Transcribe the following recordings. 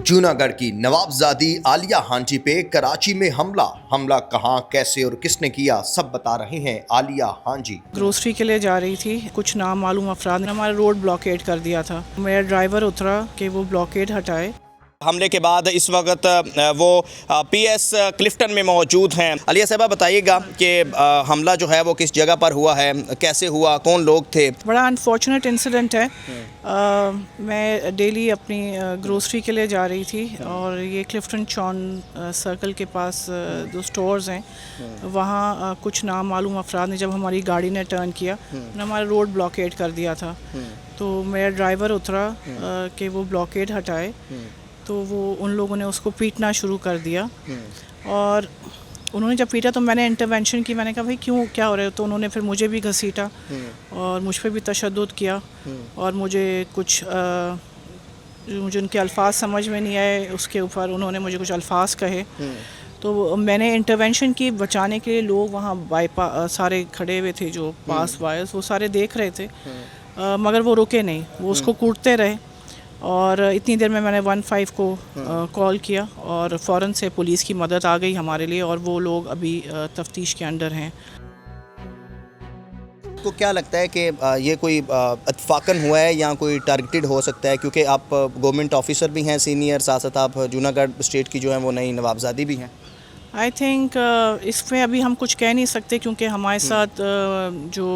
जूनागढ़ की नवाबजादी आलिया हांजी पे कराची में हमला कहां, कैसे और किसने किया, सब बता रहे हैं आलिया हांजी। ग्रोसरी के लिए जा रही थी, कुछ नामालूम अफराद ने हमारा रोड ब्लॉकेड कर दिया था। मेरा ड्राइवर उतरा कि वो ब्लॉकेड हटाए। हमले के बाद इस वक्त वो पीएस क्लिफ्टन में मौजूद हैं। आलिया साहबा, बताइएगा कि हमला जो है वो किस जगह पर हुआ है, कैसे हुआ, कौन लोग थे? बड़ा अनफॉर्चुनेट इंसिडेंट है। मैं डेली अपनी ग्रोसरी के लिए जा रही थी और ये क्लिफ्टन चॉन सर्कल के पास जो स्टोर्स हैं वहाँ कुछ नामालूम अफराद ने जब हमारी गाड़ी ने टर्न किया उन्होंने हमारा रोड ब्लॉकेड कर दिया था। तो मेरा ड्राइवर उतरा कि वो ब्लॉकेड हटाए, तो वो उन लोगों ने उसको पीटना शुरू कर दिया और उन्होंने जब पीटा तो मैंने इंटरवेंशन की। मैंने कहा भाई क्यों, क्या हो रहा है? तो उन्होंने फिर मुझे भी घसीटा और मुझ पे भी तशद्दुद किया और मुझे कुछ मुझे उनके अल्फाज समझ में नहीं आए, उसके ऊपर उन्होंने मुझे कुछ अल्फाज कहे। तो मैंने इंटरवेंशन की बचाने के लिए। लोग वहाँ सारे खड़े हुए थे जो पास वायर्स, वो सारे देख रहे थे मगर वो रुके नहीं, वो उसको कूटते रहे और इतनी देर में मैंने 15 को कॉल किया और फ़ौरन से पुलिस की मदद आ गई हमारे लिए और वो लोग अभी तफ्तीश के अंडर हैं। तो क्या लगता है कि ये कोई इत्तफाकन हुआ है या कोई टारगेटेड हो सकता है, क्योंकि आप गवर्नमेंट ऑफिसर भी हैं सीनियर, साथ साथ आप जूनागढ़ स्टेट की जो है वो नई नवाबजादी भी हैं? आई थिंक इसमें अभी हम कुछ कह नहीं सकते क्योंकि हमारे साथ जो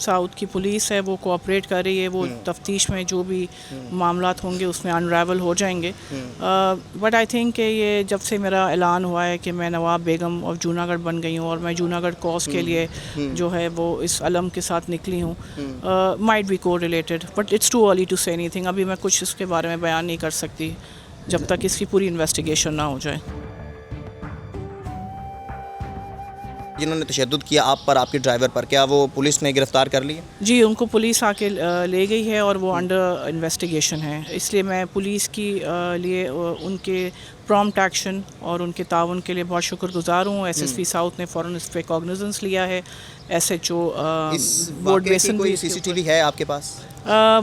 साउथ की पुलिस है वो कोऑपरेट कर रही है। वो तफ्तीश में जो भी मामलात होंगे उसमें अनरावल हो जाएंगे। बट आई थिंक कि ये जब से मेरा ऐलान हुआ है कि मैं नवाब बेगम ऑफ जूनागढ़ बन गई हूँ और मैं जूनागढ़ कॉज के लिए जो है वो इस अलम के साथ निकली हूँ, माइट बी को related, but it's too early to say anything. अभी मैं कुछ इसके बारे में बयान नहीं कर सकती जब तक इसकी पूरी इन्वेस्टिगेशन ना हो जाए। जिन्होंने तशद्दुद किया आप पर, आपके ड्राइवर पर, क्या वो पुलिस ने गिरफ़्तार कर लिया? जी, उनको पुलिस आके ले गई है और वो अंडर इन्वेस्टिगेशन है। इसलिए मैं पुलिस की लिए उनके प्रॉम्प्ट एक्शन और उनके ताउन के लिए बहुत शुक्रगुजार हूँ। एसएसपी साउथ ने फ़ौरन इस पे कॉग्निजेंस लिया है। एसएचओ बोर्ड बेसन कोई सीसीटीवी है आपके पास?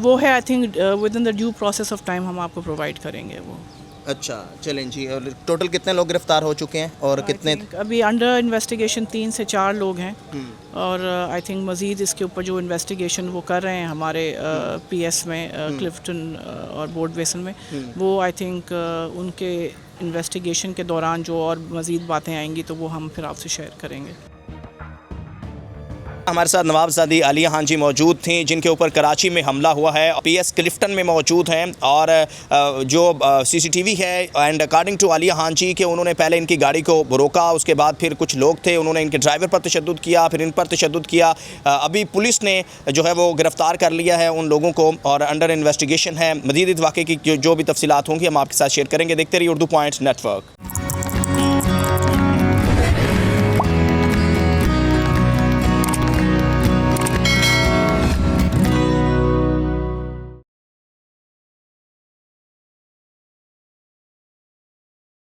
वो है, I think with in the due process of time हम आपको प्रोवाइड करेंगे वो। अच्छा, चलें जी। और टोटल कितने लोग गिरफ्तार हो चुके हैं और कितने? अभी अंडर इन्वेस्टिगेशन 3 से 4 लोग हैं और आई थिंक मज़ीद इसके ऊपर जो इन्वेस्टिगेशन वो कर रहे हैं हमारे पीएस में क्लिफ्टन और बोर्ड बेसन में, वो आई थिंक उनके इन्वेस्टिगेशन के दौरान जो और मज़ीद बातें आएंगी तो वो हम फिर आपसे शेयर करेंगे। हमारे साथ नवाबजादी आलिया हांजी मौजूद थी जिनके ऊपर कराची में हमला हुआ है। पीएस क्लिफ्टन में मौजूद हैं और जो सीसीटीवी है एंड अकॉर्डिंग टू आलिया हांजी कि उन्होंने पहले इनकी गाड़ी को रोका, उसके बाद फिर कुछ लोग थे उन्होंने इनके ड्राइवर पर तशद्दुद किया, फिर इन पर तशद्दुद किया। अभी पुलिस ने जो है वो गिरफ़्तार कर लिया है उन लोगों को और अंडर इन्वेस्टिगेशन है। मज़ीद इस वाक़े की जो भी तफसीलात होंगी हम आपके साथ शेयर करेंगे। देखते रहिए उर्दू पॉइंट नेटवर्क।